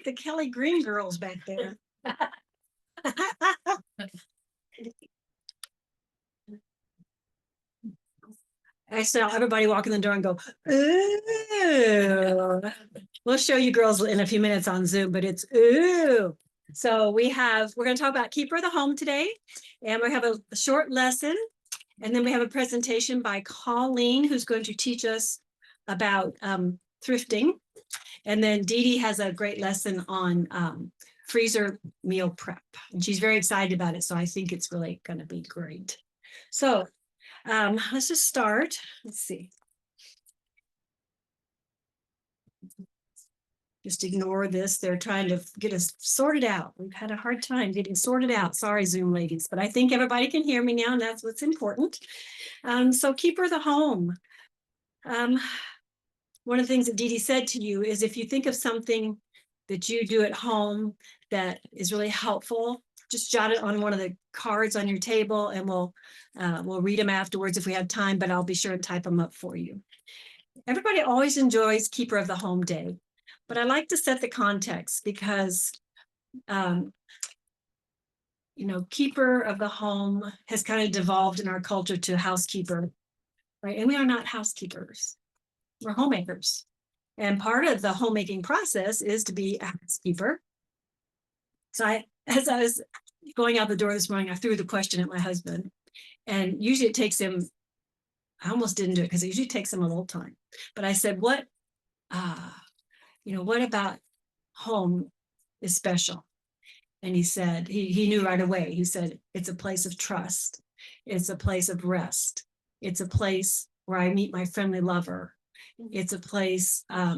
like the Kelly Green girls back there. I saw everybody walk in the door and go, ooh. We'll show you girls in a few minutes on Zoom, but it's ooh. So we're going to talk about Keeper of the Home today. And we have a short lesson. And then we have a presentation by Colleen, who's going to teach us about thrifting. And then Dee Dee has a great lesson on freezer meal prep. And she's very excited about it. So I think it's really going to be great. So let's just start. Let's see. Just ignore this. They're trying to get us sorted out. We've had a hard time getting sorted out. Sorry, Zoom ladies, but I think everybody can hear me now, and that's what's important. So Keeper of the Home. One of the things that Dee Dee said to you is if you think of something that you do at home that is really helpful, just jot it on one of the cards on your table, and we'll read them afterwards if we have time, but I'll be sure and type them up for you. Everybody always enjoys Keeper of the Home Day, but I like to set the context because, Keeper of the Home has kind of devolved in our culture to housekeeper, right? And we are not housekeepers. We're homemakers. And part of the homemaking process is to be a housekeeper. So as I was going out the door this morning, I threw the question at my husband. And usually it takes him, I almost didn't do it because it usually takes him a little time. But I said, what about home is special? And he said, he knew right away. He said, it's a place of trust. It's a place of rest. It's a place where I meet my friendly lover. It's a place, I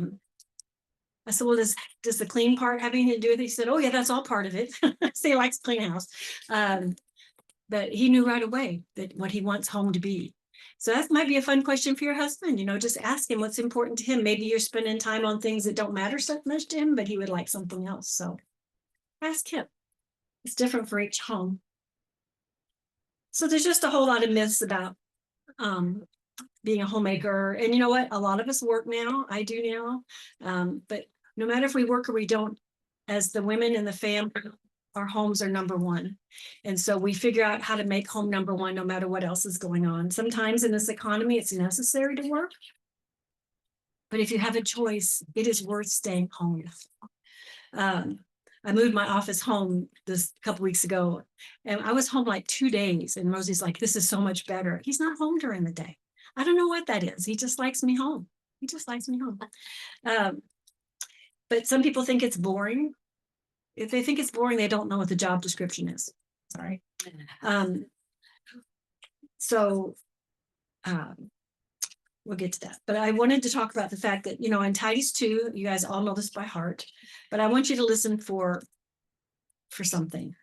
said, well, does the clean part have anything to do with it? He said, oh yeah, that's all part of it. So he likes clean house. But he knew right away that what he wants home to be. So that might be a fun question for your husband. Just ask him what's important to him. Maybe you're spending time on things that don't matter so much to him, but he would like something else. So ask him. It's different for each home. So there's just a whole lot of myths about being a homemaker. And you know what? A lot of us work now. I do now. But no matter if we work or we don't, as the women in the family, our homes are number one. And so we figure out how to make home number one, no matter what else is going on. Sometimes in this economy, it's necessary to work. But if you have a choice, it is worth staying home. I moved my office home this couple weeks ago, and I was home like 2 days. And Rosie's like, this is so much better. He's not home during the day. I don't know what that is. He just likes me home. He just likes me home. But some people think it's boring. If they think it's boring, they don't know what the job description is. Sorry. We'll get to that. But I wanted to talk about the fact that, in Titus 2, you guys all know this by heart, but I want you to listen for something.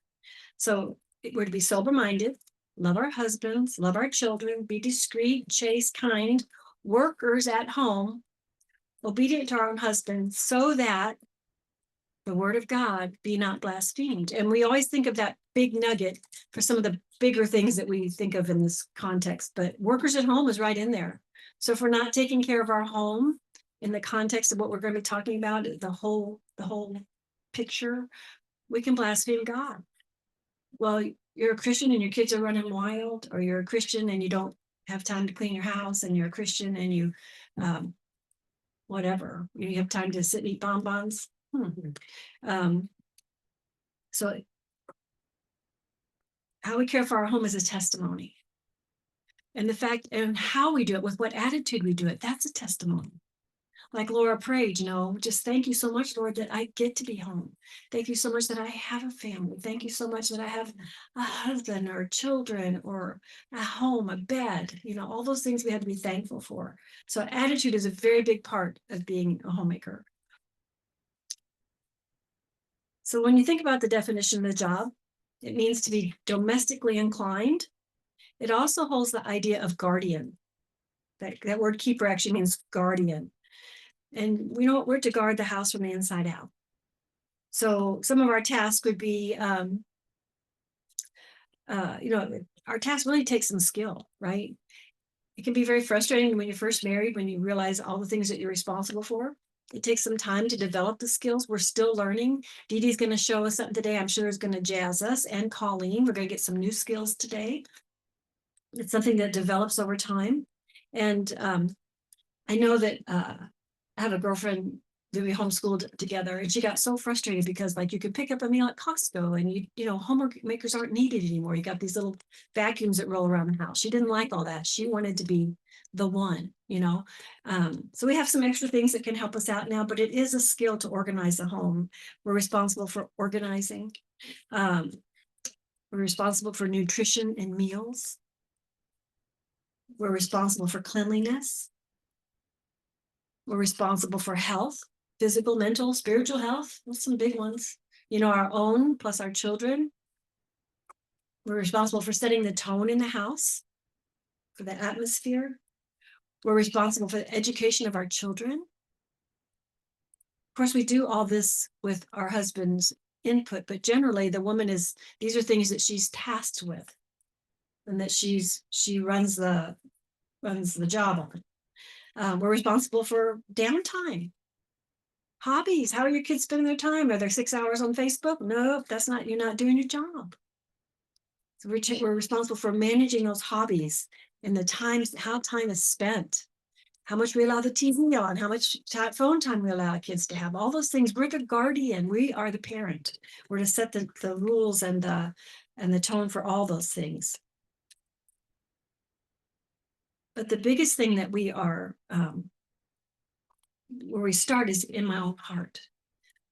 So we're to be sober-minded, love our husbands, love our children, be discreet, chaste, kind, workers at home, obedient to our own husbands, so that the word of God be not blasphemed. And we always think of that big nugget for some of the bigger things that we think of in this context, but workers at home is right in there. So if we're not taking care of our home in the context of what we're going to be talking about, the whole picture, we can blaspheme God. Well, you're a Christian and your kids are running wild, or you're a Christian and you don't have time to clean your house, and you're a Christian and you, whatever, you have time to sit and eat bonbons. So how we care for our home is a testimony. And the fact and how we do it, with what attitude we do it, that's a testimony. Like Laura prayed, just thank you so much, Lord, that I get to be home. Thank you so much that I have a family. Thank you so much that I have a husband or children or a home, a bed, all those things we have to be thankful for. So attitude is a very big part of being a homemaker. So when you think about the definition of the job, it means to be domestically inclined. It also holds the idea of guardian. That word keeper actually means guardian. And we know we're to guard the house from the inside out. So some of our tasks would be, our task really takes some skill, right? It can be very frustrating when you're first married, when you realize all the things that you're responsible for. It takes some time to develop the skills. We're still learning. Dee Dee's going to show us something today. I'm sure is going to jazz us, and Colleen. We're going to get some new skills today. It's something that develops over time. And I know that I have a girlfriend that we homeschooled together, and she got so frustrated because, like, you could pick up a meal at Costco, and homework makers aren't needed anymore. You got these little vacuums that roll around the house. She didn't like all that. She wanted to be the one. So we have some extra things that can help us out now, but it is a skill to organize the home. We're responsible for organizing. We're responsible for nutrition and meals. We're responsible for cleanliness. We're responsible for health, physical, mental, spiritual health. That's some big ones. Our own plus our children. We're responsible for setting the tone in the house, for the atmosphere. We're responsible for the education of our children. Of course, we do all this with our husband's input, but generally the woman these are things that she's tasked with and that she runs the job on. We're responsible for downtime. Hobbies. How are your kids spending their time? Are there 6 hours on Facebook? No, you're not doing your job. So we're responsible for managing those hobbies and how time is spent, how much we allow the TV on, how much phone time we allow kids to have, all those things. We're the guardian. We are the parent. We're to set the rules and the tone for all those things. But the biggest thing that where we start is in my own heart.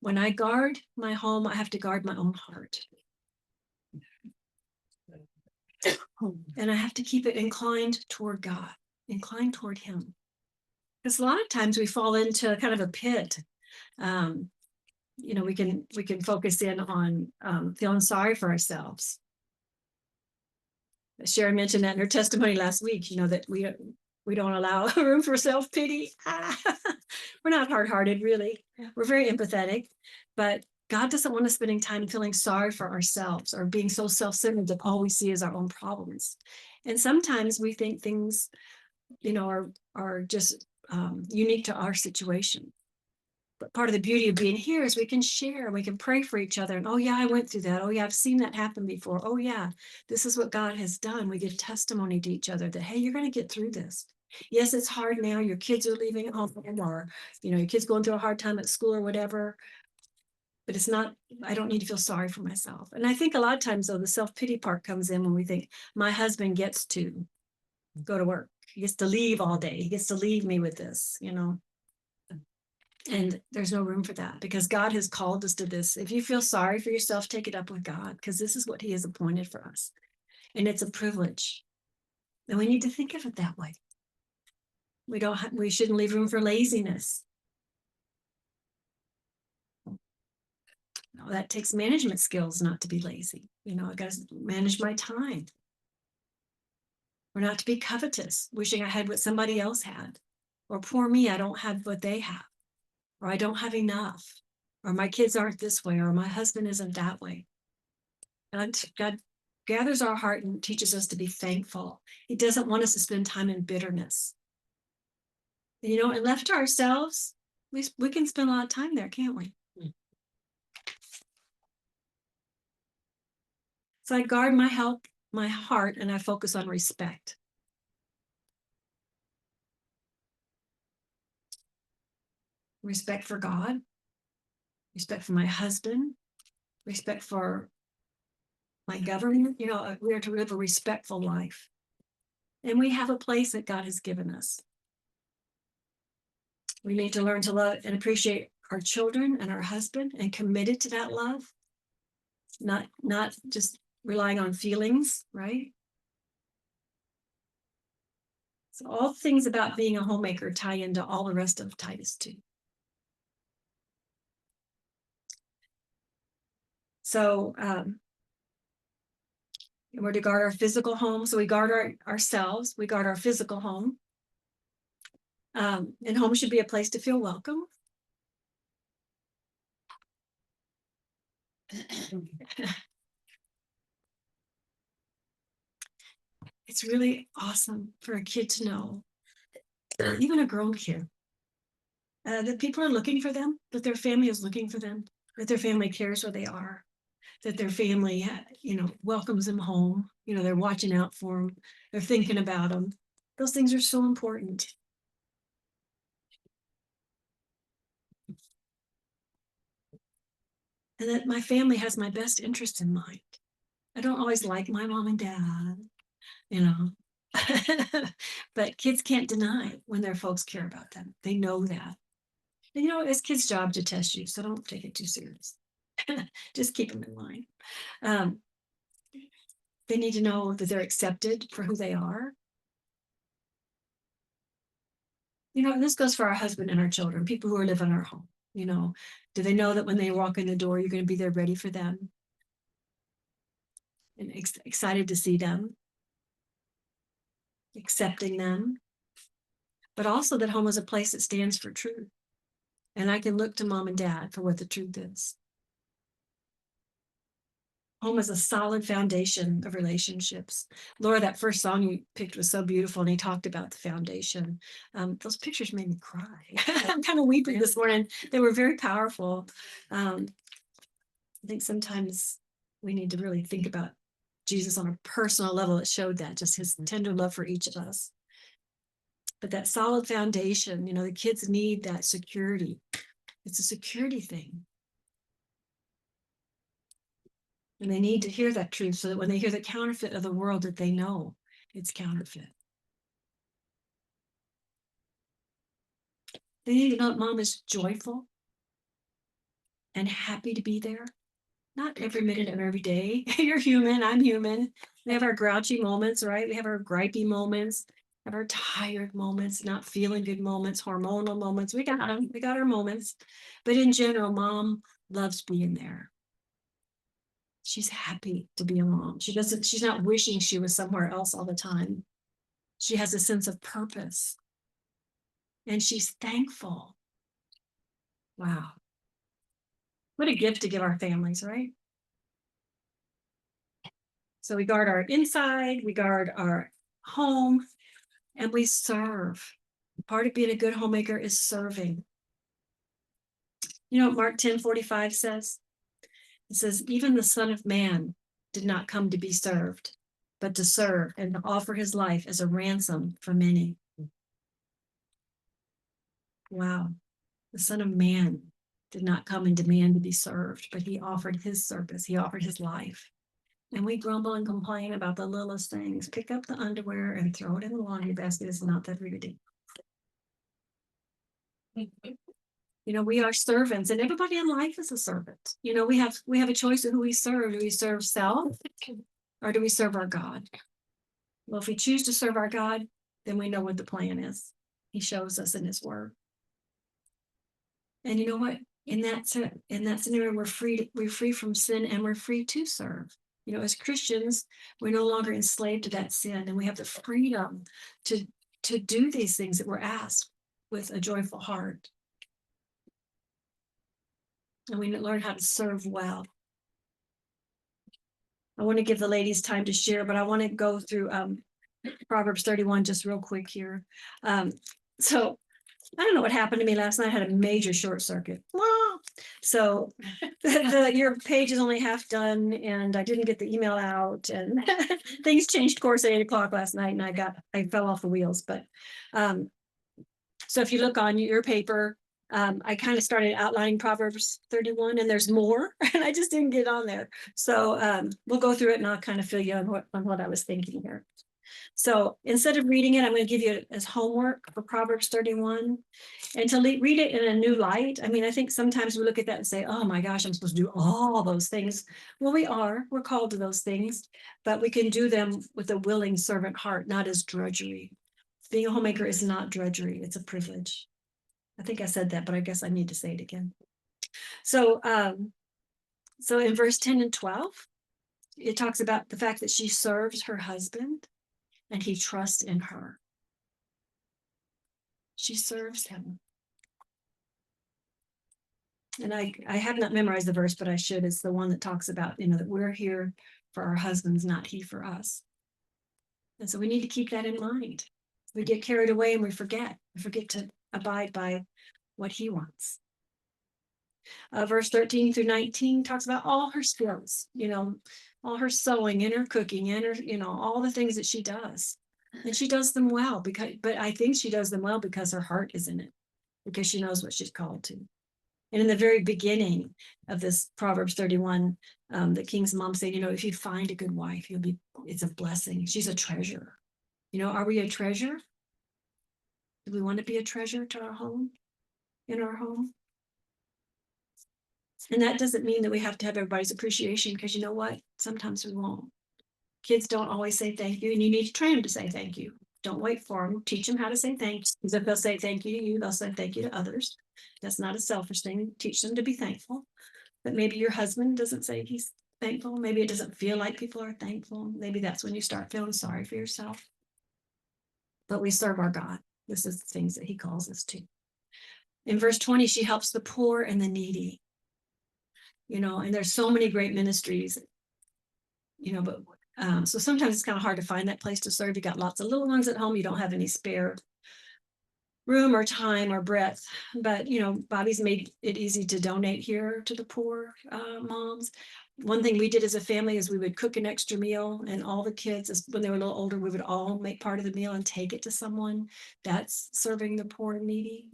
When I guard my home, I have to guard my own heart. And I have to keep it inclined toward God, inclined toward Him. Because a lot of times we fall into kind of a pit. We can focus in on feeling sorry for ourselves. Sharon mentioned that in her testimony last week, that we don't allow room for self-pity. We're not hard-hearted, really. We're very empathetic, but God doesn't want us spending time feeling sorry for ourselves or being so self-centered that all we see is our own problems. And sometimes we think things, are just unique to our situation. But part of the beauty of being here is we can share and we can pray for each other. And, oh yeah, I went through that. Oh yeah, I've seen that happen before. Oh yeah, this is what God has done. We give testimony to each other that, hey, you're going to get through this. Yes, it's hard now. Your kids are leaving home, or, your kid's going through a hard time at school or whatever. But it's not, I don't need to feel sorry for myself. And I think a lot of times, though, the self-pity part comes in when we think my husband gets to go to work. He gets to leave all day. He gets to leave me with this, And there's no room for that because God has called us to this. If you feel sorry for yourself, take it up with God because this is what He has appointed for us. And it's a privilege. And we need to think of it that way. We shouldn't leave room for laziness. No, that takes management skills not to be lazy. I got to manage my time. We're not to be covetous, wishing I had what somebody else had. Or poor me, I don't have what they have. Or I don't have enough. Or my kids aren't this way. Or my husband isn't that way. And God gathers our heart and teaches us to be thankful. He doesn't want us to spend time in bitterness. And left to ourselves, we can spend a lot of time there, can't we? So I guard my heart, and I focus on respect. Respect for God, respect for my husband, respect for my government. We are to live a respectful life. And we have a place that God has given us. We need to learn to love and appreciate our children and our husband and committed to that love. Not just relying on feelings, right? So all things about being a homemaker tie into all the rest of Titus 2. So we're to guard our physical home. So we guard ourselves. We guard our physical home. And home should be a place to feel welcome. It's really awesome for a kid to know, even a grown kid, that people are looking for them, that their family is looking for them, that their family cares where they are, that their family, welcomes them home. They're watching out for them. They're thinking about them. Those things are so important. And that my family has my best interest in mind. I don't always like my mom and dad, you know, but kids can't deny when their folks care about them. They know that. And it's kids' job to test you, so don't take it too serious. Just keep them in mind. Um, they need to know that they're accepted for who they are. And this goes for our husband and our children, people who live in our home. Do they know that when they walk in the door, you're going to be there ready for them and excited to see them, accepting them, but also that home is a place that stands for truth. And I can look to mom and dad for what the truth is. Home is a solid foundation of relationships. Laura, that first song you picked was so beautiful, and he talked about the foundation. Those pictures made me cry. I'm kind of weeping this morning. They were very powerful. I think sometimes we need to really think about Jesus on a personal level. It showed that, just his tender love for each of us. But that solid foundation, the kids need that security. It's a security thing. And they need to hear that truth so that when they hear the counterfeit of the world, that they know it's counterfeit. They need to know that mom is joyful and happy to be there. Not every minute of every day. You're human, I'm human. We have our grouchy moments, right? We have our gripey moments, have our tired moments, not feeling good moments, hormonal moments. We got them. We got our moments. But in general, mom loves being there. She's happy to be a mom. She's not wishing she was somewhere else all the time. She has a sense of purpose. And she's thankful. Wow. What a gift to give our families, right? So we guard our inside, we guard our home, and we serve. Part of being a good homemaker is serving. You know what Mark 10:45 says? It says, even the Son of Man did not come to be served, but to serve and to offer his life as a ransom for many. Wow. The Son of Man did not come and demand to be served, but he offered his service. He offered his life. And we grumble and complain about the littlest things. Pick up the underwear and throw it in the laundry basket. It's not that ridiculous. We are servants, and everybody in life is a servant. We have a choice of who we serve. Do we serve self, or do we serve our God? Well, if we choose to serve our God, then we know what the plan is. He shows us in his word. And you know what? In that scenario, we're free from sin, and we're free to serve. As Christians, we're no longer enslaved to that sin, and we have the freedom to do these things that we're asked with a joyful heart. And we learn how to serve well. I want to give the ladies time to share, but I want to go through Proverbs 31 just real quick here. So I don't know what happened to me last night. I had a major short circuit. So your page is only half done, and I didn't get the email out, and things changed course at 8:00 last night, and I fell off the wheels. But so if you look on your paper, I kind of started outlining Proverbs 31, and there's more, and I just didn't get on there. So we'll go through it, and I'll kind of fill you on what I was thinking here. So instead of reading it, I'm going to give you it as homework for Proverbs 31, and to read it in a new light. I mean, I think sometimes we look at that and say, oh my gosh, I'm supposed to do all those things. Well, we're called to those things, but we can do them with a willing servant heart, not as drudgery. Being a homemaker is not drudgery. It's a privilege. I think I said that, but I guess I need to say it again. So in verse 10 and 12, it talks about the fact that she serves her husband and he trusts in her. She serves him. And I have not memorized the verse, but I should. It's the one that talks about, that we're here for our husbands, not he for us. And so we need to keep that in mind. We get carried away and we forget to abide by what he wants. Verse 13 through 19 talks about all her skills, all her sewing and her cooking and her, all the things that she does. And she does them well but I think she does them well because her heart is in it, because she knows what she's called to. And in the very beginning of this Proverbs 31, the king's mom said, if you find a good wife, it's a blessing. She's a treasure. Are we a treasure? Do we want to be a treasure to our home, in our home? And that doesn't mean that we have to have everybody's appreciation, because you know what? Sometimes we won't. Kids don't always say thank you, and you need to train them to say thank you. Don't wait for them. Teach them how to say thank you. Because if they'll say thank you to you, they'll say thank you to others. That's not a selfish thing. Teach them to be thankful. But maybe your husband doesn't say he's thankful. Maybe it doesn't feel like people are thankful. Maybe that's when you start feeling sorry for yourself. But we serve our God. This is the things that he calls us to. In verse 20, she helps the poor and the needy. And there's so many great ministries, but so sometimes it's kind of hard to find that place to serve. You got lots of little ones at home. You don't have any spare room or time or breadth, but Bobby's made it easy to donate here to the poor moms. One thing we did as a family is we would cook an extra meal, and all the kids, when they were a little older, we would all make part of the meal and take it to someone. That's serving the poor and needy.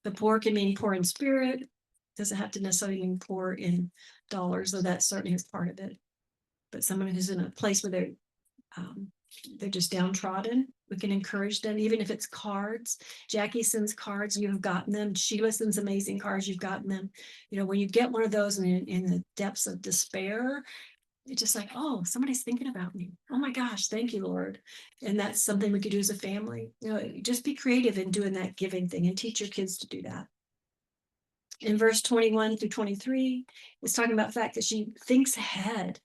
The poor can mean poor in spirit. Doesn't have to necessarily mean poor in dollars, though that certainly is part of it. But someone who's in a place where they're just downtrodden, we can encourage them, even if it's cards. Jackie sends cards, you've gotten them. Sheila sends amazing cards, you've gotten them. When you get one of those in the depths of despair, it's just like, oh, somebody's thinking about me. Oh my gosh, thank you, Lord. And that's something we could do as a family. Just be creative in doing that giving thing and teach your kids to do that. In verse 21 through 23, it's talking about the fact that she thinks ahead.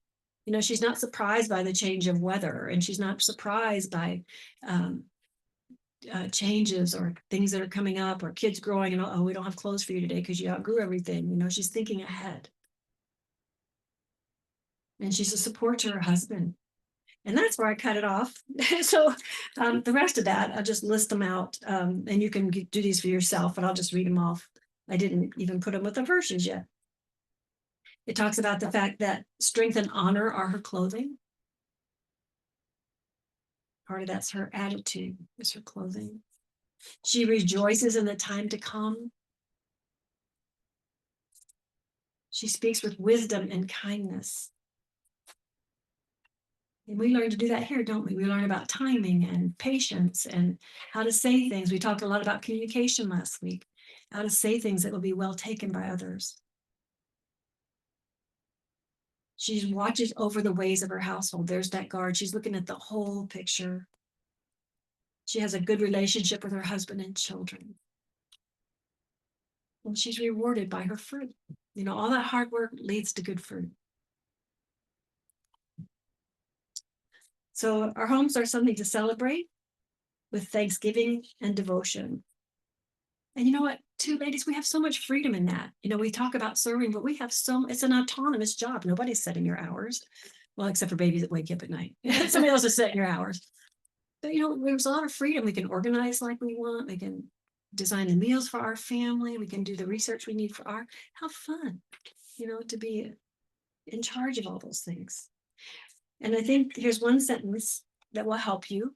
She's not surprised by the change of weather, and she's not surprised by changes or things that are coming up, or kids growing, and oh, we don't have clothes for you today because you outgrew everything. She's thinking ahead. And she's a support to her husband. And that's where I cut it off. So the rest of that, I'll just list them out, and you can do these for yourself, but I'll just read them off. I didn't even put them with the verses yet. It talks about the fact that strength and honor are her clothing. Part of that's her attitude, is her clothing. She rejoices in the time to come. She speaks with wisdom and kindness. And we learn to do that here, don't we? We learn about timing and patience and how to say things. We talked a lot about communication last week, how to say things that will be well taken by others. She watches over the ways of her household. There's that guard. She's looking at the whole picture. She has a good relationship with her husband and children. And she's rewarded by her fruit. All that hard work leads to good fruit. So our homes are something to celebrate with thanksgiving and devotion. And you know what, too, ladies, we have so much freedom in that. We talk about serving, but it's an autonomous job. Nobody's setting your hours. Well, except for babies that wake up at night. Somebody else is setting your hours. But, there's a lot of freedom. We can organize like we want. We can design the meals for our family. We can do the research we need for have fun, to be in charge of all those things. And I think here's one sentence that will help you.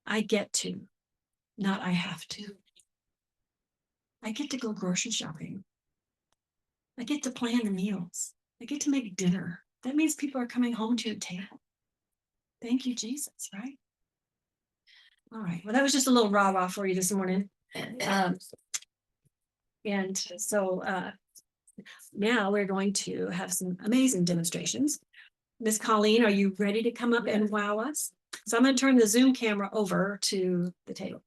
I get to, not I have to. I get to go grocery shopping. I get to plan the meals. I get to make dinner. That means people are coming home to your table. Thank you, Jesus, right? All right. Well, that was just a little rah-rah for you this morning. And so now we're going to have some amazing demonstrations. Miss Colleen, are you ready to come up and wow us? So I'm going to turn the Zoom camera over to the table.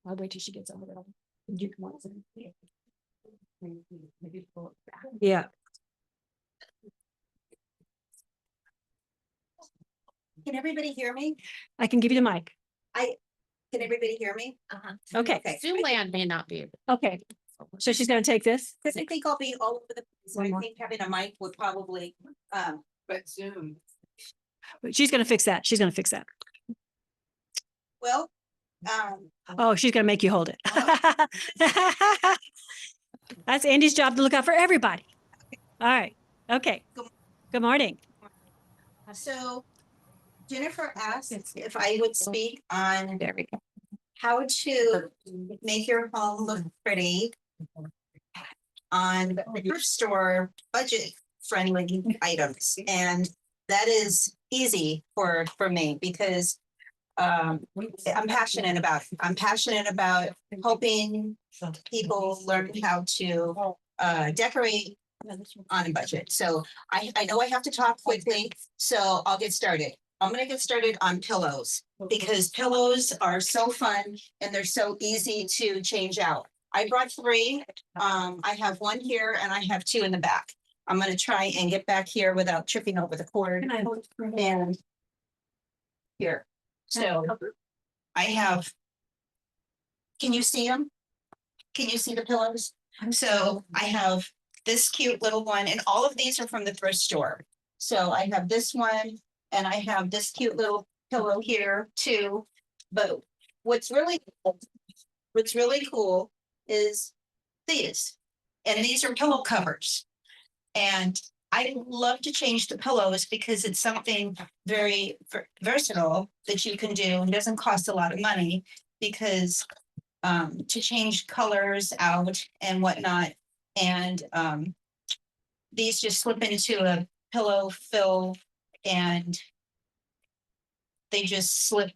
I'll wait till she gets over there. You can watch it. Yeah. Can everybody hear me? I can give you the mic. Can everybody hear me? Okay. Okay. Zoom land may not be. Okay. So she's going to take this. Because I think I'll be all over the place. One I more. think having a mic would probably, But Zoom. She's going to fix that. She's going to fix that. well, Oh, she's gonna make you hold it. That's Andy's job to look out for everybody. All right, okay. Good morning. So Jennifer asked if I would speak on There we go. how to make your home look pretty on the thrift store budget friendly items. And that is easy for me because I'm passionate about it. I'm passionate about helping people learn how to decorate on a budget. So I know I have to talk quickly, so I'll get started. I'm gonna get started on pillows because pillows are so fun and they're so easy to change out. I brought 3. I have 1 here and I have 2 in the back. I'm gonna try and get back here without tripping over the cord. And here. So I have. Can you see them? Can you see the pillows? So I have this cute little one, and all of these are from the thrift store. So I have this one, and I have this cute little pillow here too. But what's really cool is these, and these are pillow covers. And I love to change the pillows because it's something very versatile that you can do and doesn't cost a lot of money because to change colors out and whatnot. And these just slip into a pillow fill and they just slip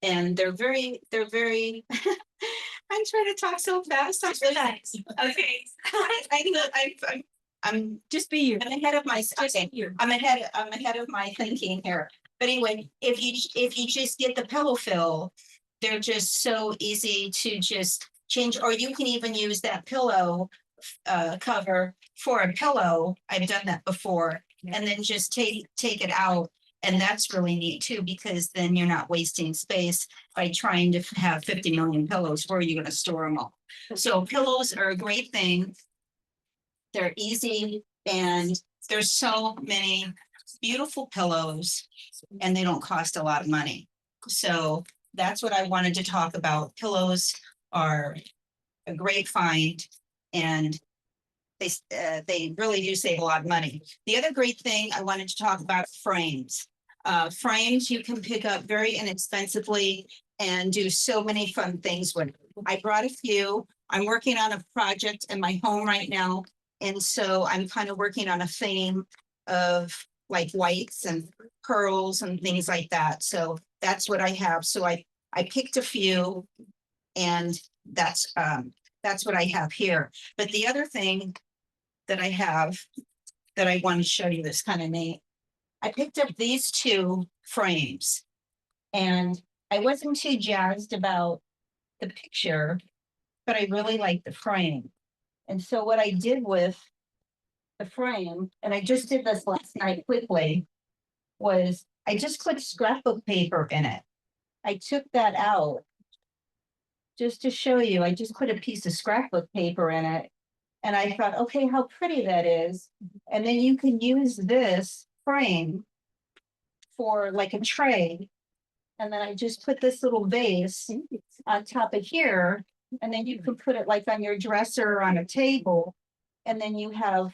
and they're very I'm trying to talk so fast. I'm relaxed. Okay. I'm Just be you. I'm ahead of my okay. I'm ahead of my thinking here. But anyway, if you just get the pillow fill, they're just so easy to just change, or you can even use that pillow cover for a pillow. I've done that before, and then just take it out. And that's really neat too, because then you're not wasting space by trying to have 50 million pillows. Where are you going to store them all? So pillows are a great thing. They're easy, and there's so many beautiful pillows, and they don't cost a lot of money. So that's what I wanted to talk about. Pillows are a great find, and they really do save a lot of money. The other great thing I wanted to talk about frames. Frames you can pick up very inexpensively and do so many fun things with. I brought a few. I'm working on a project in my home right now. And so I'm kind of working on a theme of like whites and pearls and things like that. So that's what I have. So I picked a few, and that's what I have here. But the other thing that I have that I want to show you that's kind of neat. I picked up these 2 frames, and I wasn't too jazzed about the picture, but I really like the frame. And so what I did with the frame, and I just did this last night quickly, was I just put scrapbook paper in it. I took that out just to show you. I just put a piece of scrapbook paper in it. And I thought, okay, how pretty that is. And then you can use this frame for like a tray. And then I just put this little vase on top of here. And then you can put it like on your dresser or on a table. And then you can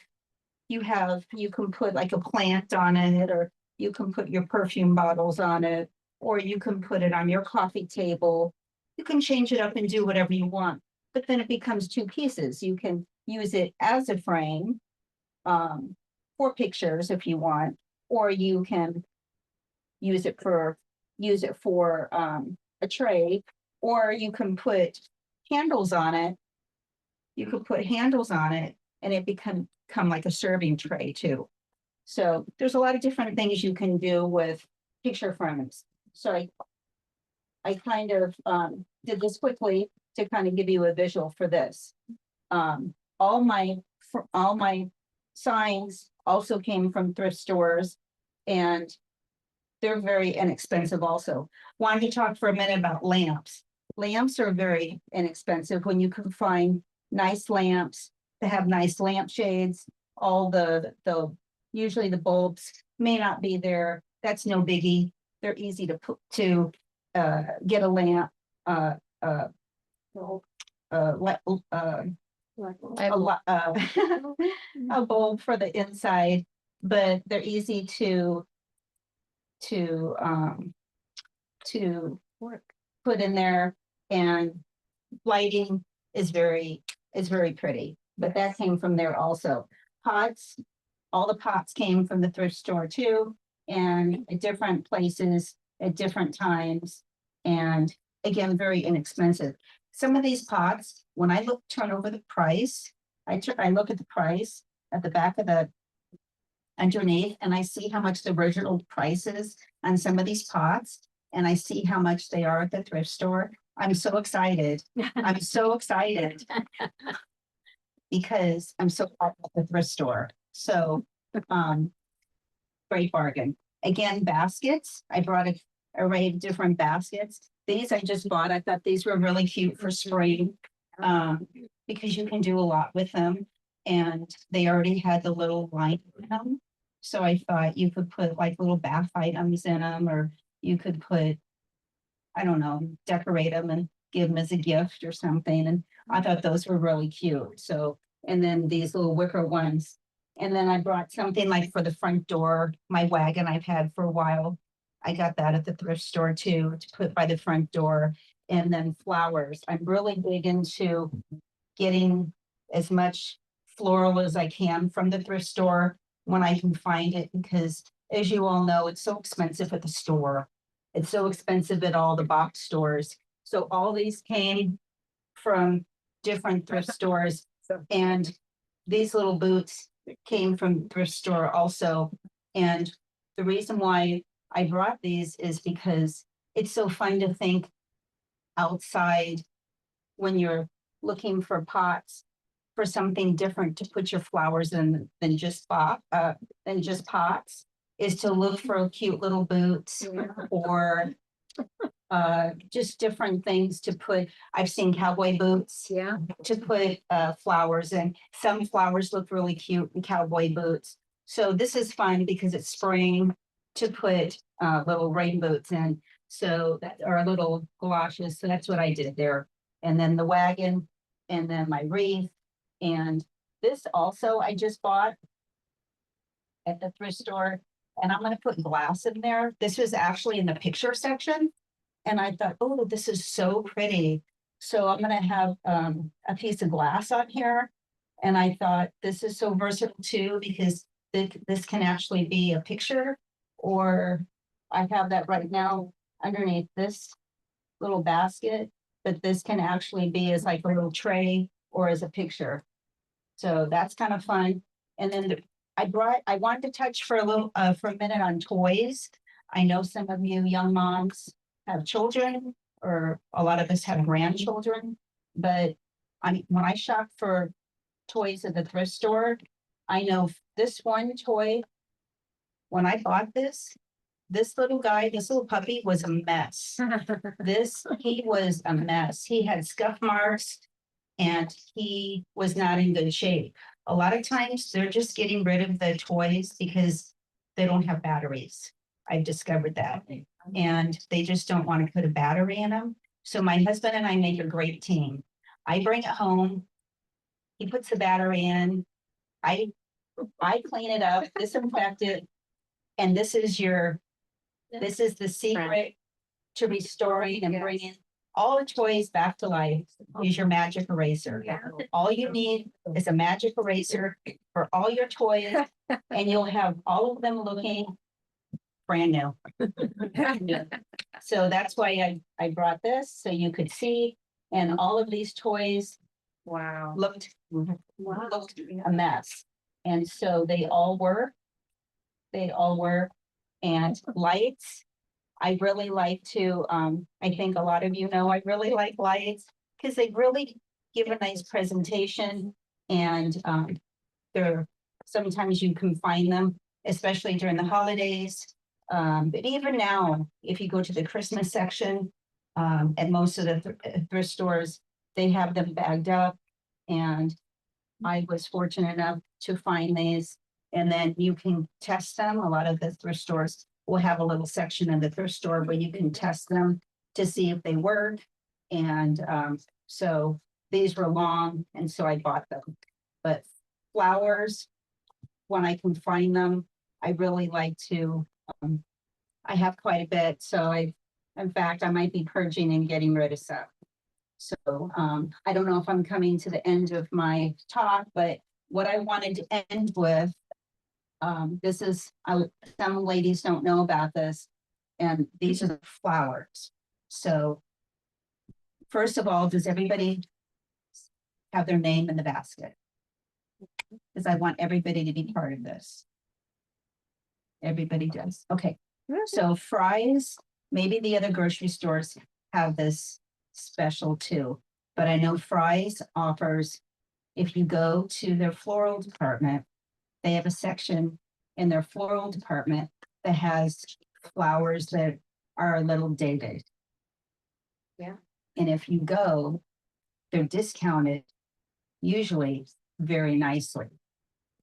put like a plant on it, or you can put your perfume bottles on it, or you can put it on your coffee table. You can change it up and do whatever you want. But then it becomes 2 pieces. You can use it as a frame for pictures if you want, or you can use it for a tray, or you can put handles on it. You could put handles on it, and it become like a serving tray too. So there's a lot of different things you can do with picture frames. So I kind of did this quickly to kind of give you a visual for this. All my signs also came from thrift stores, and they're very inexpensive also. Wanted to talk for a minute about lamps. Lamps are very inexpensive when you can find nice lamps that have nice lampshades. All usually the bulbs may not be there. That's no biggie. They're easy to get a lamp. uh, uh, a lot, a bulb for the inside, but they're easy to, to put in there, and lighting is very pretty, but that came from there also. Pots, all the pots came from the thrift store too, and at different places at different times, and again, very inexpensive. Some of these pots, when I turn over the price, I look at the price at the back of the underneath, and I see how much the original price is on some of these pots, and I see how much they are at the thrift store. I'm so excited. I'm so excited. Because I'm so proud of the thrift store. So, great bargain. Again, baskets. I brought an array of different baskets. These I just bought. I thought these were really cute for spring. Because you can do a lot with them. And they already had the little line in them. So I thought you could put like little bath items in them, or you could put, I don't know, decorate them and give them as a gift or something. And I thought those were really cute. So, and then these little wicker ones. And then I brought something like for the front door, my wagon I've had for a while. I got that at the thrift store too, to put by the front door. And then flowers. I'm really big into getting as much floral as I can from the thrift store when I can find it, because as you all know, it's so expensive at the store. It's so expensive at all the box stores. So all these came from different thrift stores, and these little boots came from thrift store also. And the reason why I brought these is because it's so fun to think outside when you're looking for pots for something different to put your flowers in than just pots, is to look for cute little boots or just different things to put. I've seen cowboy boots to put flowers in. Some flowers look really cute in cowboy boots. So this is fun because it's spring to put little rain boots in. So that are little galoshes. So that's what I did there. And then the wagon, and then my wreath. And this also I just bought at the thrift store, and I'm going to put glass in there. This was actually in the picture section. And I thought, oh, this is so pretty. So I'm going to have a piece of glass on here. And I thought this is so versatile too, because this can actually be a picture, or I have that right now underneath this little basket, but this can actually be as like a little tray or as a picture. So that's kind of fun. And then I wanted to touch for a minute on toys. I know some of you young moms have children, or a lot of us have grandchildren, but when I shop for toys at the thrift store, I know this one toy, when I bought this little guy, this little puppy was a mess. He was a mess. He had scuff marks, and he was not in good shape. A lot of times they're just getting rid of the toys because they don't have batteries. I've discovered that. And they just don't want to put a battery in them. So my husband and I make a great team. I bring it home. He puts the battery in. I clean it up, disinfect it. And this is the secret to restoring and bringing all the toys back to life, is your magic eraser. All you need is a magic eraser for all your toys, and you'll have all of them looking brand new. So that's why I brought this, so you could see. And all of these toys looked a mess. And so they all work. And lights, I really like to, I think a lot of you know, I really like lights because they really give a nice presentation, and sometimes you can find them, especially during the holidays. But even now, if you go to the Christmas section, at most of the thrift stores, they have them bagged up, and I was fortunate enough to find these, and then you can test them. A lot of the thrift stores will have a little section in the thrift store where you can test them to see if they work. And so these were long, and so I bought them. But flowers, when I can find them, I really like to, I have quite a bit, so in fact, I might be purging and getting rid of some. So I don't know if I'm coming to the end of my talk, but what I wanted to end with, this is, some ladies don't know about this, and these are the flowers. So first of all, does everybody have their name in the basket? Because I want everybody to be part of this. Everybody does. Okay. So Fry's, maybe the other grocery stores have this special too, but I know Fry's offers, if you go to their floral department, they have a section in their floral department that has flowers that are a little dated. Yeah. And if you go, they're discounted, usually very nicely.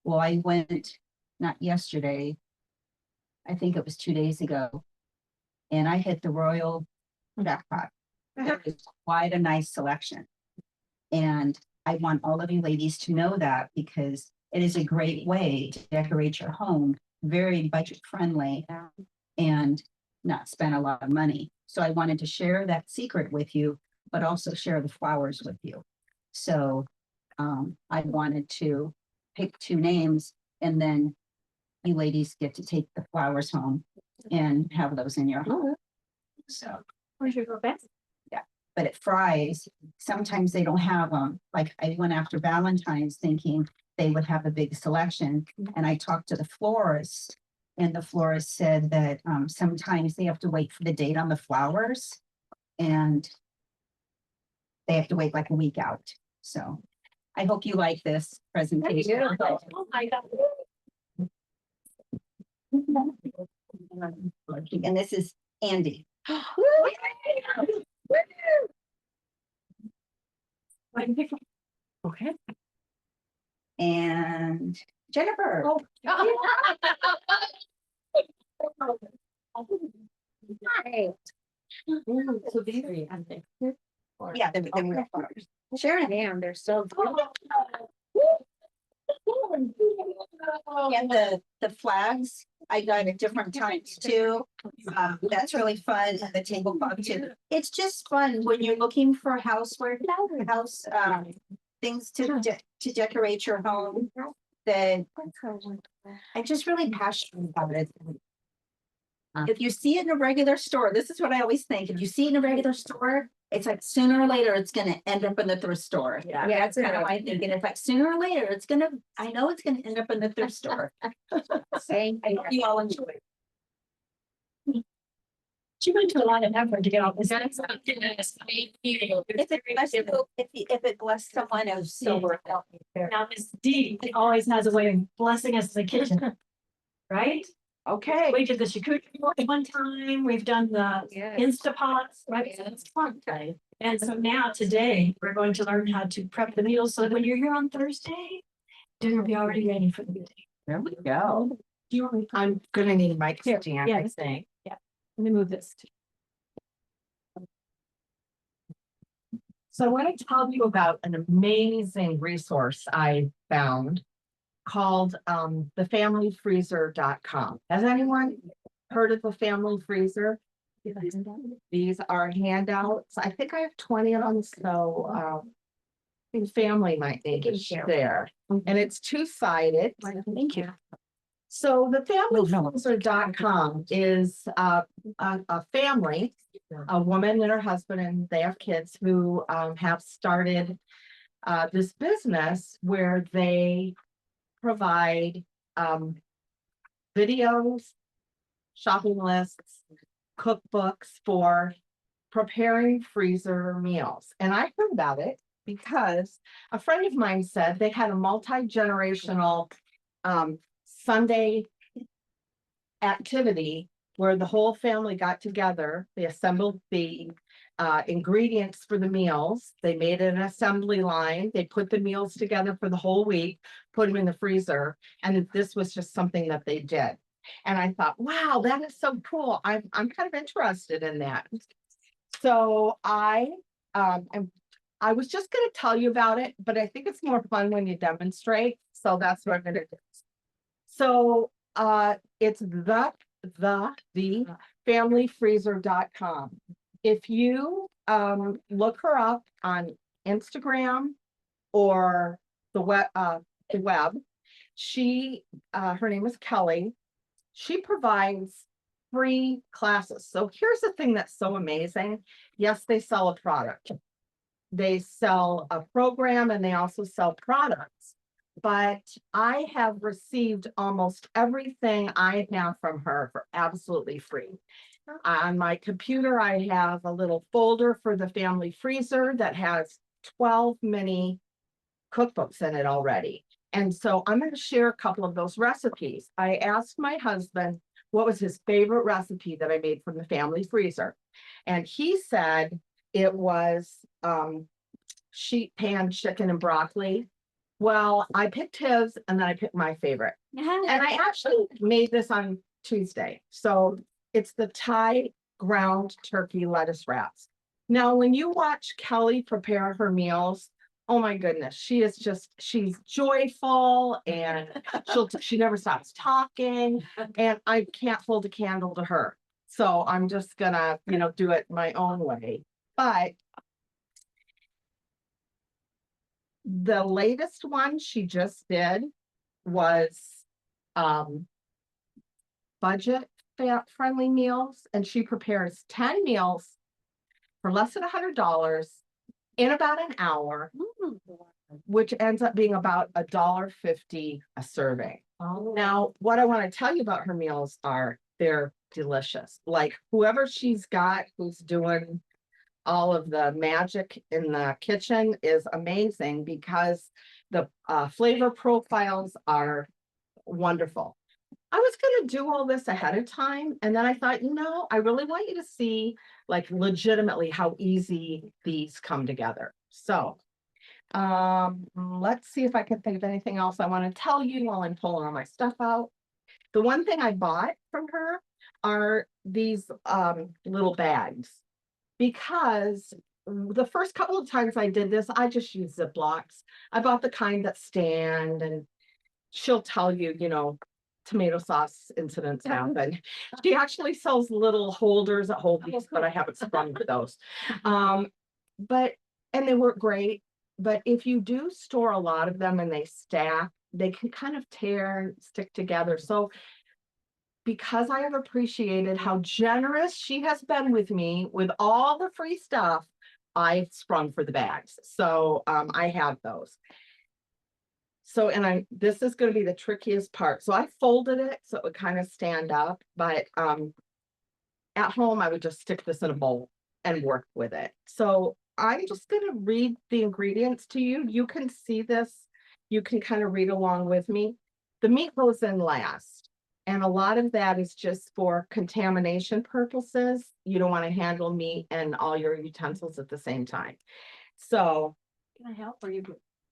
Well, I went, not yesterday, I think it was 2 days ago, and I hit the royal jackpot. There was quite a nice selection. And I want all of you ladies to know that, because it is a great way to decorate your home, very budget friendly, and not spend a lot of money. So I wanted to share that secret with you, but also share the flowers with you. So I wanted to pick 2 names, and then you ladies get to take the flowers home and have those in your home. So, Where's your best? but at Fry's, sometimes they don't have them. Like I went after Valentine's thinking they would have a big selection. And I talked to the florist, and the florist said that sometimes they have to wait for the date on the flowers, and they have to wait like a week out. So I hope you like this presentation. Oh my God. And this is Andy. Okay. And Jennifer. Oh. So these three, I think. Yeah, they were flowers. Sure, damn, they're so good. And the flags, I got at different times too. That's really fun. And the tablecloth too. It's just fun when you're looking for houseware, things to decorate your home. That I'm just really passionate about it. If you see it in a regular store, this is what I always think. If you see it in a regular store, it's like sooner or later, it's gonna end up in the thrift store. Yeah. That's kind of my thinking. It's like sooner or later, I know it's gonna end up in the thrift store. Thank I hope you all enjoy it. She went to a lot of effort to get all this. If it blessed someone, it was so worth it. Now, Miss D always has a way of blessing us in the kitchen. Right? Okay. We did the charcuterie one time, we've done the Yes. Instapots, right? Yeah. That's fun. And so now today, we're going to learn how to prep the meals, so that when you're here on Thursday, dinner will be already ready for the day. There we go. Do you want me? I'm gonna need a mic Here, stand, yeah, I think. Let me move this. So I want to tell you about an amazing resource I found called thefamilyfreezer.com. Has anyone heard of the Family Freezer? These are handouts. I think I have 20 of them, so I think family might need to share. And it's two-sided. Thank you. So the familyfreezer.com is a family, a woman and her husband, and they have kids who have started this business where they provide videos, shopping lists, cookbooks for preparing freezer meals. And I heard about it because a friend of mine said they had a multi-generational Sunday activity where the whole family got together. They assembled the ingredients for the meals. They made an assembly line. They put the meals together for the whole week, put them in the freezer. And this was just something that they did. And I thought, wow, that is so cool. I'm kind of interested in that. So I and I was just gonna tell you about it, but I think it's more fun when you demonstrate, so that's what I'm gonna do. So, it's the familyfreezer.com. If you, look her up on Instagram or the web, she, her name is Kelly. She provides free classes. So here's the thing that's so amazing. Yes, they sell a product. They sell a program and they also sell products. But I have received almost everything I have from her for absolutely free. On my computer, I have a little folder for the family freezer that has 12 mini cookbooks in it already. And so I'm going to share a couple of those recipes. I asked my husband what was his favorite recipe that I made from the family freezer. And he said it was sheet pan chicken and broccoli. Well, I picked his and then I picked my favorite. And I actually made this on Tuesday. So it's the Thai ground turkey lettuce wraps. Now, when you watch Kelly prepare her meals, oh my goodness, she's joyful and she never stops talking, and I can't hold a candle to her. So I'm just gonna, do it my own way. But the latest one she just did was budget friendly meals, and she prepares 10 meals for less than $100 in about an hour, which ends up being about $1.50 a serving. Oh. Now, what I want to tell you about her meals are they're delicious. Like whoever she's got who's doing all of the magic in the kitchen is amazing because the flavor profiles are wonderful. I was going to do all this ahead of time, and then I thought, I really want you to see like legitimately how easy these come together. So let's see if I can think of anything else I want to tell you while I'm pulling all my stuff out. The one thing I bought from her are these little bags, because the first couple of times I did this, I just used Ziplocs. I bought the kind that stand, and she'll tell you, tomato sauce incidents happen. She actually sells little holders that hold these, but I haven't sprung with those. And they work great. But if you do store a lot of them and they stack, they can kind of tear and stick together. So because I have appreciated how generous she has been with me with all the free stuff, I sprung for the bags. So I have those. So, and this is going to be the trickiest part. So I folded it so it would kind of stand up, but at home I would just stick this in a bowl and work with it. So I'm just going to read the ingredients to you. You can see this. You can kind of read along with me. The meat goes in last. And a lot of that is just for contamination purposes. You don't want to handle meat and all your utensils at the same time. So Can I help or you?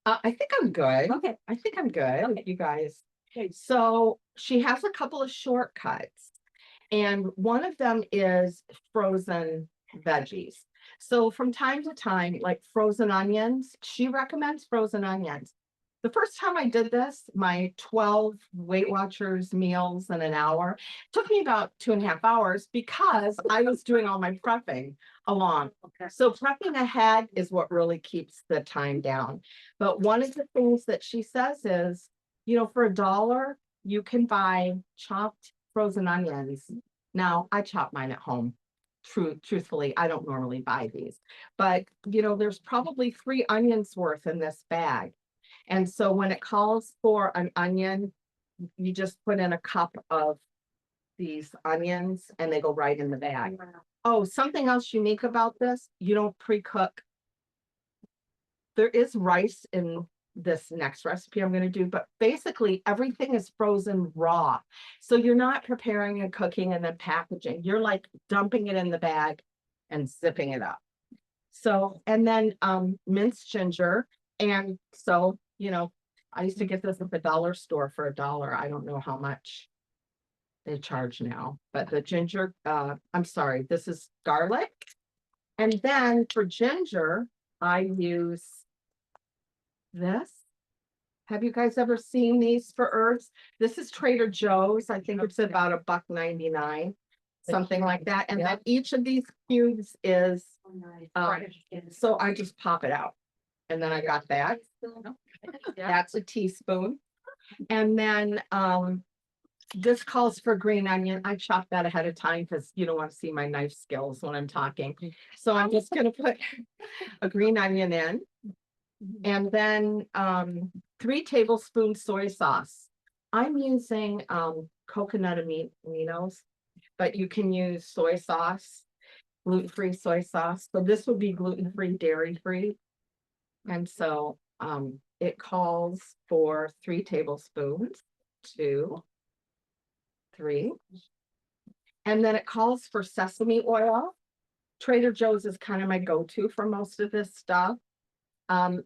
I think I'm good. Okay. I think I'm good, Okay. you guys. So she has a couple of shortcuts, and one of them is frozen veggies. So from time to time, like frozen onions, she recommends frozen onions. The first time I did this, my 12 Weight Watchers meals in an hour took me about 2.5 hours because I was doing all my prepping along. Okay. So prepping ahead is what really keeps the time down. But one of the things that she says is, for $1, you can buy chopped frozen onions. Now, I chop mine at home. Truthfully, I don't normally buy these, but there's probably 3 onions worth in this bag. And so when it calls for an onion, you just put in a cup of these onions and they go right in the bag. Oh, something else unique about this, you don't pre-cook. There is rice in this next recipe I'm going to do, but basically everything is frozen raw. So you're not preparing and cooking and then packaging. You're like dumping it in the bag and zipping it up. So, and then minced ginger. And so, I used to get this at the dollar store for $1. I don't know how much they charge now, but the ginger, I'm sorry, this is garlic. And then for ginger, I use this. Have you guys ever seen these for herbs? This is Trader Joe's. I think it's about $1.99, something like that. And then each of these cubes is, so I just pop it out. And then I got that. That's a teaspoon. And then this calls for green onion. I chopped that ahead of time because you don't want to see my knife skills when I'm talking. So I'm just gonna put a green onion in. And then 3 tablespoons soy sauce. I'm using coconut aminos, but you can use soy sauce, gluten-free soy sauce. So this would be gluten-free, dairy-free. And so it calls for 3 tablespoons, 2, 3. And then it calls for sesame oil. Trader Joe's is kind of my go-to for most of this stuff.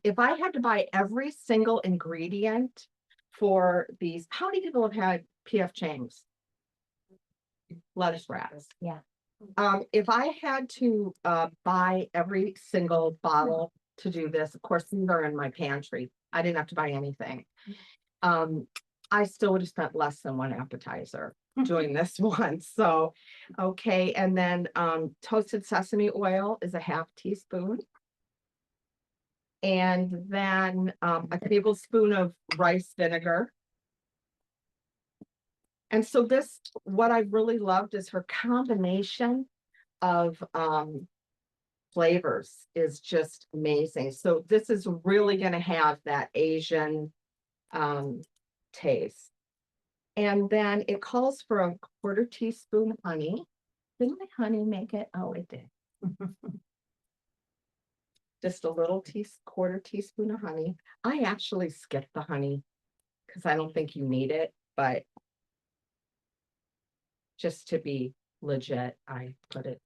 If I had to buy every single ingredient for these, how many people have had P.F. Chang's? Lettuce wraps. Yeah. If I had to buy every single bottle to do this, of course, these are in my pantry. I didn't have to buy anything. I still would have spent less than one appetizer doing this one. So, okay. And then toasted sesame oil is a half teaspoon. And then a tablespoon of rice vinegar. And so this, what I really loved is her combination of flavors is just amazing. So this is really going to have that Asian taste. And then it calls for a 1/4 teaspoon honey. Didn't my honey make it? Oh, it did. Just a little 1/4 teaspoon of honey. I actually skipped the honey because I don't think you need it, but just to be legit, I put it.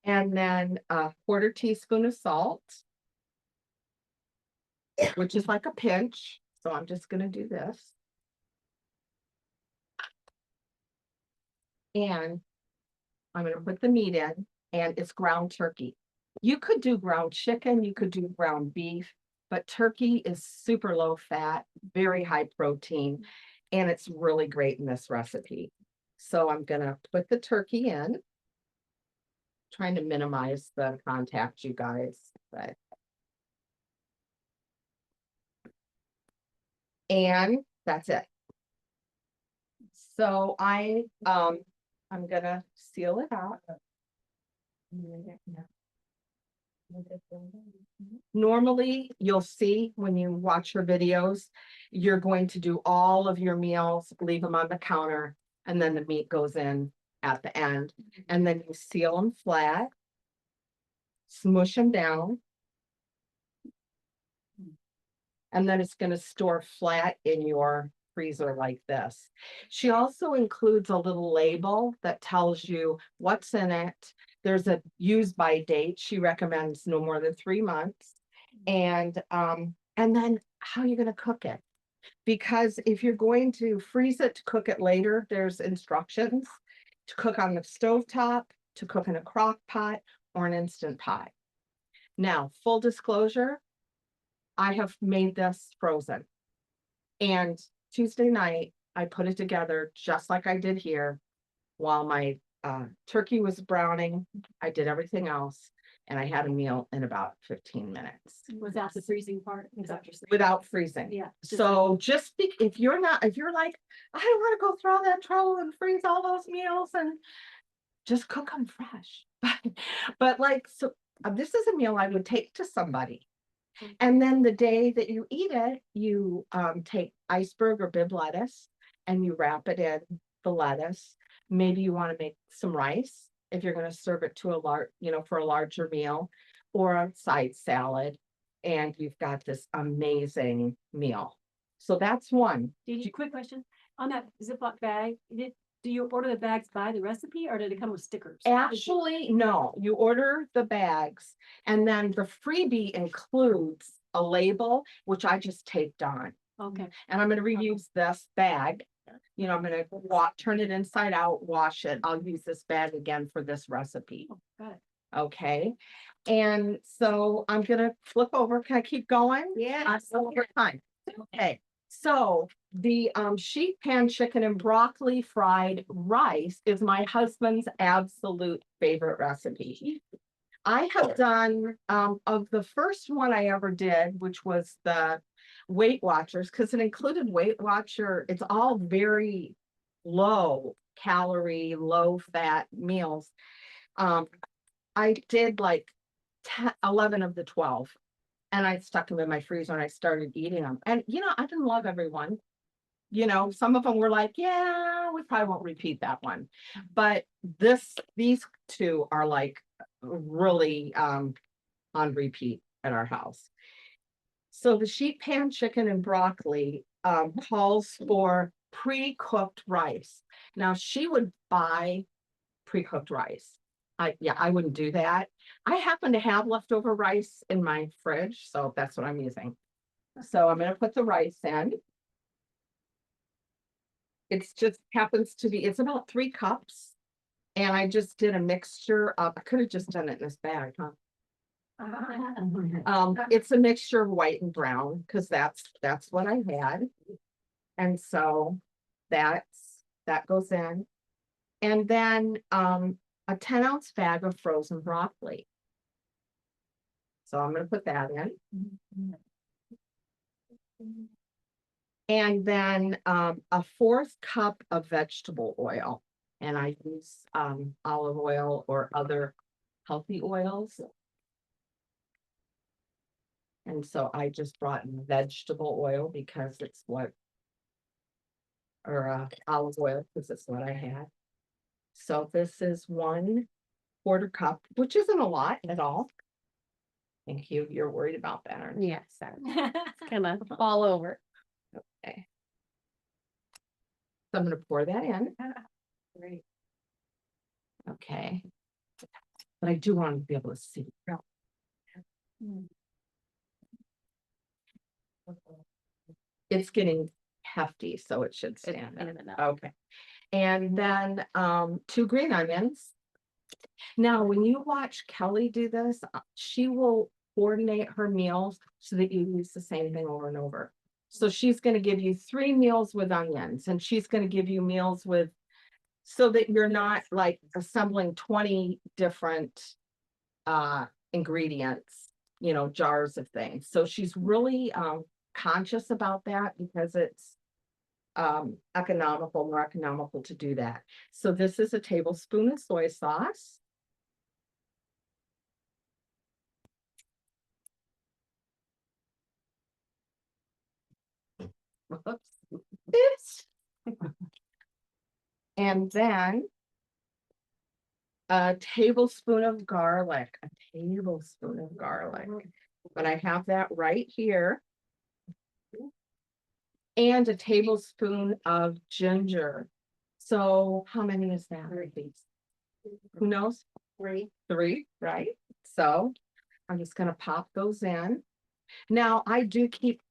And then a 1/4 teaspoon of salt, which is like a pinch. So I'm just going to do this. And I'm going to put the meat in, and it's ground turkey. You could do ground chicken, you could do ground beef, but turkey is super low fat, very high protein, and it's really great in this recipe. So I'm gonna put the turkey in. Trying to minimize the contact, you guys, but. And that's it. So I'm gonna seal it out. Normally, you'll see when you watch her videos, you're going to do all of your meals, leave them on the counter, and then the meat goes in at the end. And then you seal them flat, smush them down. And then it's going to store flat in your freezer like this. She also includes a little label that tells you what's in it. There's a use by date. She recommends no more than 3 months. And then how you're going to cook it. Because if you're going to freeze it to cook it later, there's instructions to cook on the stovetop, to cook in a crock pot, or an instant pot. Now, full disclosure, I have made this frozen. And Tuesday night, I put it together just like I did here while my turkey was browning. I did everything else, and I had a meal in about 15 minutes. Without the freezing part, is that what you're saying? Without freezing. Yeah. So just if you're like, I don't want to go through all that trouble and freeze all those meals, and just cook them fresh. But like, so this is a meal I would take to somebody. And then the day that you eat it, you take iceberg or Bib lettuce and you wrap it in the lettuce. Maybe you want to make some rice if you're going to serve it to a large, for a larger meal, or a side salad. And you've got this amazing meal. So that's one. Quick question, on that Ziploc bag, do you order the bags by the recipe or did it come with stickers? Actually, no, you order the bags, and then the freebie includes a label, which I just taped on. Okay. And I'm going to reuse this bag. I'm going to turn it inside out, wash it. I'll use this bag again for this recipe. Oh, got it. Okay, and so I'm gonna flip over. Can I keep going? Yeah. Over time. Okay, so the sheet pan chicken and broccoli fried rice is my husband's absolute favorite recipe. I have done of the first one I ever did, which was the Weight Watchers, because it included Weight Watcher. It's all very low calorie, low fat meals. I did like 10, 11 of the 12, and I stuck them in my freezer and I started eating them. And, I didn't love everyone. Some of them were like, yeah, we probably won't repeat that one. But these two are like really on repeat at our house. So the sheet pan chicken and broccoli calls for pre-cooked rice. Now she would buy pre-cooked rice. I wouldn't do that. I happen to have leftover rice in my fridge, so that's what I'm using. So I'm gonna put the rice in. It's just happens to be, it's about 3 cups. And I just did a mixture of, I could have just done it in this bag, huh? It's a mixture of white and brown, because that's what I had. And so that goes in. And then a 10-ounce bag of frozen broccoli. So I'm gonna put that in. And then a 1/4 cup of vegetable oil. And I use olive oil or other healthy oils. And so I just brought vegetable oil because it's what, or olive oil because it's what I had. So this is 1/4 cup, which isn't a lot at all. Thank you. You're worried about that, aren't you? Yes, it's gonna fall over. Okay. So I'm gonna pour that in. Great. Okay. But I do want to be able to see. It's getting hefty, so it should stand up. Okay. And then 2 green onions. Now, when you watch Kelly do this, she will coordinate her meals so that you use the same thing over and over. So she's going to give you 3 meals with onions, and she's going to give you meals with, so that you're not like assembling 20 different ingredients, jars of things. So she's really conscious about that because it's more economical to do that. So this is a tablespoon of soy sauce. Oops. And then a tablespoon of garlic, but I have that right here. And a tablespoon of ginger. So how many is that? Who knows? 3, right? So I'm just gonna pop those in. Now I do keep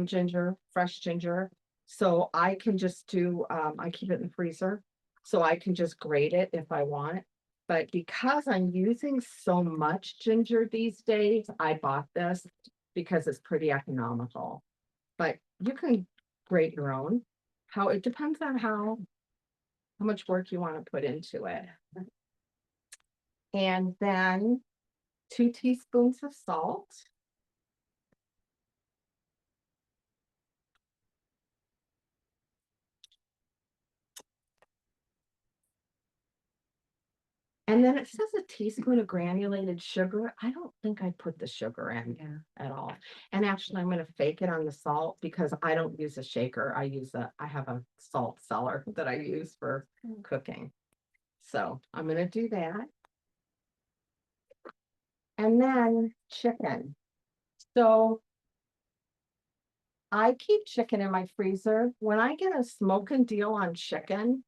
ginger, fresh ginger. So I can just do, I keep it in the freezer. So I can just grate it if I want. But because I'm using so much ginger these days, I bought this because it's pretty economical. But you can grate your own. It depends on how much work you want to put into it. And then 2 teaspoons of salt. And then it says a teaspoon of granulated sugar. I don't think I put the sugar in at all. And actually, I'm going to fake it on the salt because I don't use a shaker. I have a salt cellar that I use for cooking. So I'm going to do that. And then chicken. So I keep chicken in my freezer. When I get a smoking deal on chicken,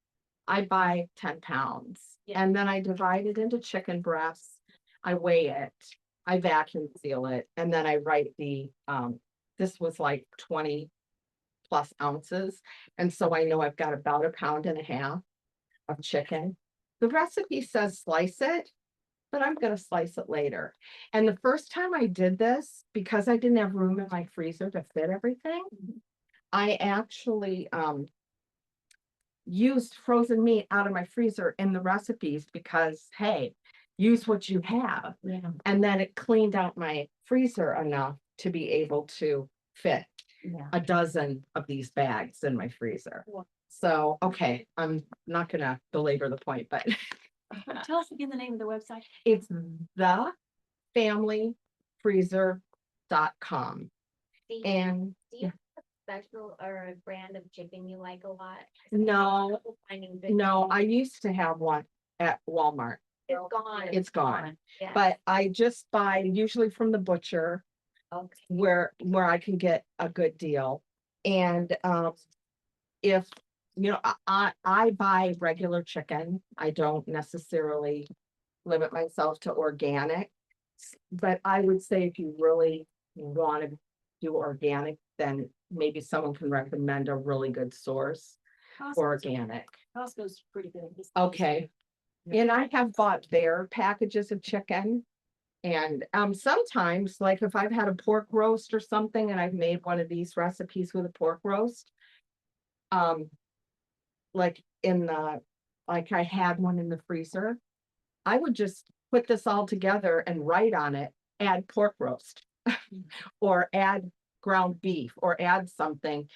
I buy 10 pounds. And then I divide it into chicken breasts. I weigh it, I vacuum seal it, and then I write this was like 20 plus ounces. And so I know I've got about 1.5 pounds of chicken. The recipe says slice it, but I'm gonna slice it later. And the first time I did this, because I didn't have room in my freezer to fit everything, I actually used frozen meat out of my freezer in the recipes because, hey, use what you have. Yeah. And then it cleaned out my freezer enough to be able to fit Yeah. a dozen of these bags in my freezer. Wow. So, okay, I'm not gonna belabor the point, but Tell us again the name of the website. it's thefamilyfreezer.com. And Do you have a special or a brand of chicken you like a lot? no, Finding good no, chicken. I used to have one at Walmart. It's gone. It's gone. Yeah. But I just buy usually from the butcher Okay. where I can get a good deal. And if I buy regular chicken, I don't necessarily limit myself to organic. But I would say if you really want to do organic, then maybe someone can recommend a really good source for organic. Costco's pretty good. Okay. And I have bought their packages of chicken. And sometimes, like if I've had a pork roast or something and I've made one of these recipes with a pork roast, like I had one in the freezer, I would just put this all together and write on it, add pork roast or add ground beef or add something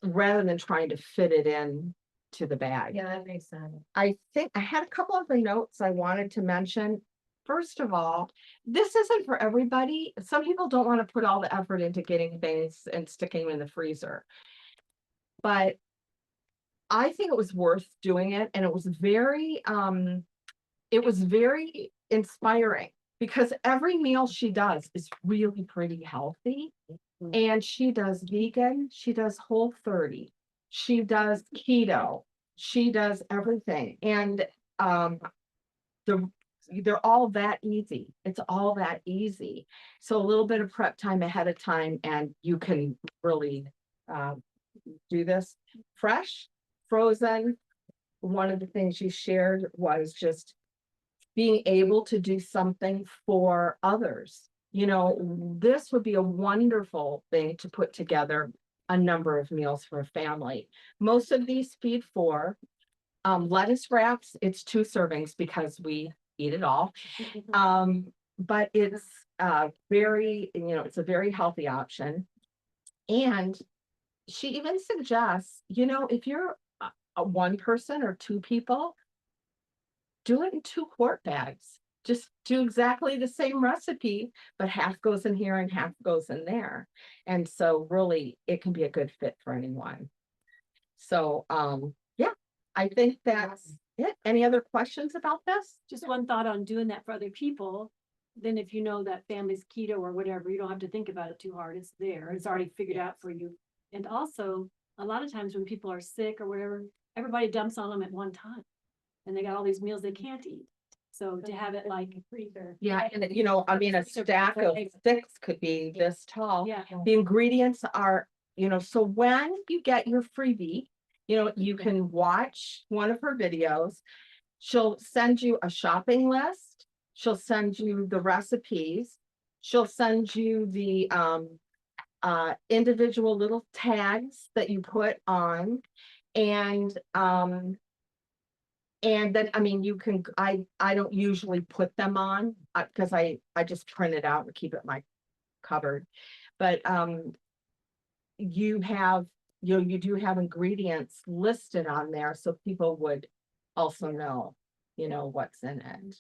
rather than trying to fit it in to the bag. Yeah, that makes sense. I think I had a couple other notes I wanted to mention. First of all, this isn't for everybody. Some people don't want to put all the effort into getting things and sticking them in the freezer. But I think it was worth doing it, and it was very inspiring because every meal she does is really pretty healthy. And she does vegan, she does Whole30, she does keto, she does everything. And they're all that easy. It's all that easy. So a little bit of prep time ahead of time and you can really do this fresh, frozen. One of the things you shared was just being able to do something for others. You know, this would be a wonderful thing to put together a number of meals for a family. Most of these feed for lettuce wraps. It's 2 servings because we eat it all. But it's very, it's a very healthy option. And she even suggests, if you're a 1 person or 2 people, do it in 2 quart bags. Just do exactly the same recipe, but half goes in here and half goes in there. And so really it can be a good fit for anyone. So yeah, I think that's it. Any other questions about this? Just one thought on doing that for other people. Then if you know that family's keto or whatever, you don't have to think about it too hard. It's there. It's already figured out for you. And also, a lot of times when people are sick or whatever, everybody dumps on them at one time. And they got all these meals they can't eat. So to have it like freezer. Yeah, and I mean, a stack of sticks could be this tall. Yeah. The ingredients are, so when you get your freebie, you can watch one of her videos. She'll send you a shopping list. She'll send you the recipes. She'll send you the individual little tags that you put on. And then, I mean, you can, I don't usually put them on because I just print it out and keep it in my cupboard. But you have, you do have ingredients listed on there so people would also know, what's in it.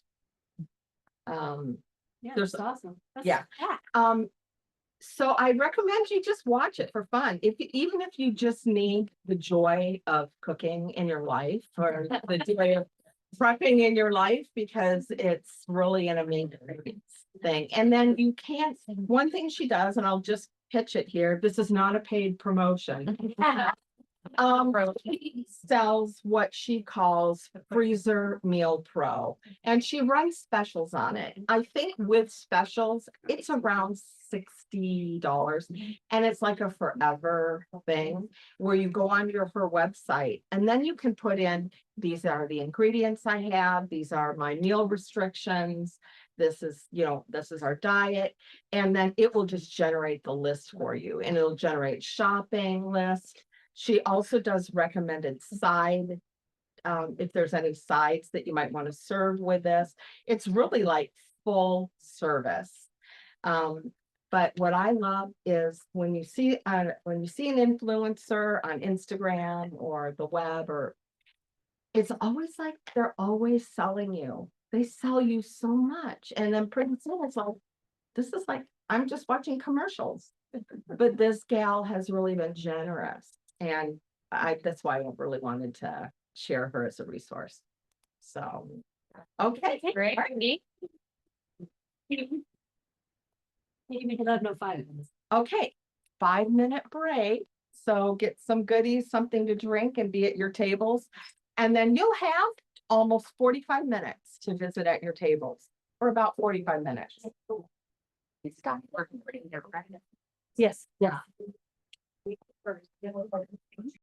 Yeah, There's- that's awesome. That's yeah. So I recommend you just watch it for fun. Even if you just need the joy of cooking in your life or the joy of prepping in your life, because it's really an amazing thing. And then you can't, one thing she does, and I'll just pitch it here. This is not a paid promotion. She sells what she calls Freezer Meal Pro, and she runs specials on it. I think with specials, it's around $60, and it's like a forever thing where you go on her website, and then you can put in, these are the ingredients I have, these are my meal restrictions, this is, this is our diet, and then it will just generate the list for you, and it'll generate shopping list. She also does recommended side, if there's any sides that you might want to serve with this. It's really like full service. But what I love is when you see an influencer on Instagram or the web, or it's always like they're always selling you. They sell you so much, and then pretty soon it's like, this is like, I'm just watching commercials. But this gal has really been generous, and that's why I really wanted to share her as a resource. So, okay, Great. Maybe we can have no 5 minutes. okay, 5-minute break. So get some goodies, something to drink, and be at your tables. And then you'll have almost 45 minutes to visit at your tables, or about 45 minutes. Stop working. Yes. Yeah.